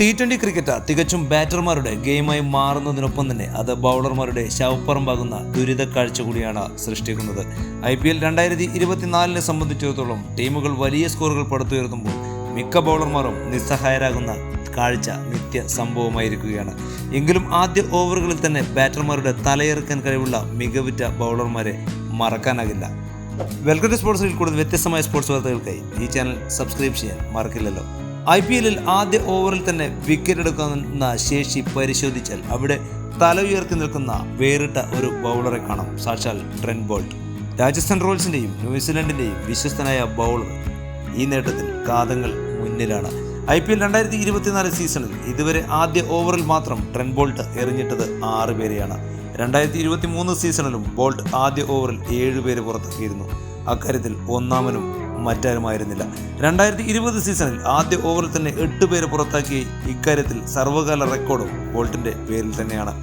T20 cricket തികച്ചും ബാറ്റർമാരുടെ ഗെയിമായി മാറുന്നതിനൊപ്പം തന്നെ അത് ബൗളർമാരുടെ ശവപ്പറമ്പാകുന്ന ദുരിത കാഴ്ച കൂടിയാണ് സൃഷ്ടിക്കുന്നത്. IPL 2024 സംബന്ധിച്ചിടത്തോളം ടീമുകൾ വലിയ സ്കോറുകൾ പടുത്തുയർത്തുമ്പോൾ മിക്ക ബൗളർമാരും നിസ്സഹായരാകുന്ന കാഴ്ച നിത്യ സംഭവമായിരിക്കുകയാണ്. എങ്കിലും ആദ്യ ഓവറുകളിൽ തന്നെ ബാറ്റർമാരുടെ തലയെറുക്കാൻ കഴിവുള്ള മികവുറ്റ ബൗളർമാരെ മറക്കാനാകില്ല. വെൽക്കം ടു സ്പോർട്സിൽ കൂടുതൽ വ്യത്യസ്തമായ സ്പോർട്സ് വാർത്തകൾക്കായി ഈ ചാനൽ സബ്സ്ക്രൈബ് ചെയ്യാൻ മറക്കില്ലല്ലോ. IPL ആദ്യ ഓവറിൽ തന്നെ വിക്കറ്റ് എടുക്കുന്ന ശേഷി പരിശോധിച്ചാൽ അവിടെ തല ഉയർത്തി നിൽക്കുന്ന വേറിട്ട ഒരു ബൗളറെ കാണാം. സാക്ഷാൽ ട്രെന്റ് ബോൾട്ട്. രാജസ്ഥാൻ റോയൽസിൻ്റെയും ന്യൂസിലൻഡിൻ്റെയും വിശ്വസ്തനായ ബൗളർ ഈ നേട്ടത്തിൽ കാതങ്ങൾ മുന്നിലാണ്. IPL 2024 സീസണിൽ ഇതുവരെ ആദ്യ ഓവറിൽ മാത്രം ട്രെന്റ് ബോൾട്ട് എറിഞ്ഞിട്ടത് 6 പേരെയാണ്. 2023 സീസണിലും ബോൾട്ട് ആദ്യ ഓവറിൽ 7 പേര് പുറത്താക്കിയിരുന്നു. അക്കാര്യത്തിൽ ഒന്നാമനും മറ്റാരുമായിരുന്നില്ല. 2020 സീസണിൽ ആദ്യ ഓവറിൽ തന്നെ 8 പേര് പുറത്താക്കി. ഇക്കാര്യത്തിൽ സർവ്വകാല റെക്കോർഡും ബോൾട്ടിൻ്റെ പേരിൽ തന്നെയാണ്.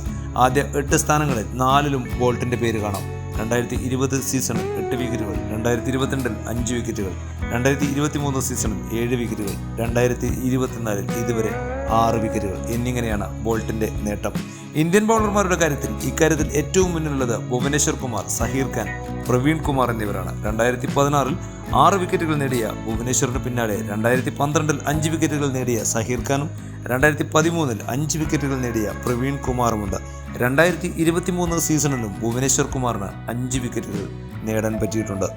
ആദ്യ 8 സ്ഥാനങ്ങളിൽ 4ലും ബോൾട്ടിൻ്റെ പേര് കാണാം. 2020 സീസണിൽ 8 വിക്കറ്റുകൾ, 2022 5 വിക്കറ്റുകൾ, 2023 സീസണിൽ 7 വിക്കറ്റുകൾ, 2024 ഇതുവരെ 6 വിക്കറ്റുകൾ എന്നിങ്ങനെയാണ് ബോൾട്ടിൻ്റെ നേട്ടം. ഇന്ത്യൻ ബൗളർമാരുടെ കാര്യത്തിൽ ഇക്കാര്യത്തിൽ ഏറ്റവും മുന്നിലുള്ളത് ഭുവനേശ്വർ കുമാർ, സഹീർ ഖാൻ, പ്രവീൺ കുമാർ എന്നിവരാണ്. 2016 6 വിക്കറ്റുകൾ നേടിയ ഭുവനേശ്വറിന് പിന്നാലെ 2012 5 വിക്കറ്റുകൾ നേടിയ സഹീർ ഖാനും 2013 5 വിക്കറ്റുകൾ നേടിയ പ്രവീൺ കുമാറുമുണ്ട്. 2023 സീസണിലും ഭുവനേശ്വർ കുമാറിന് 5 വിക്കറ്റുകൾ നേടാൻ പറ്റിയിട്ടുണ്ട്.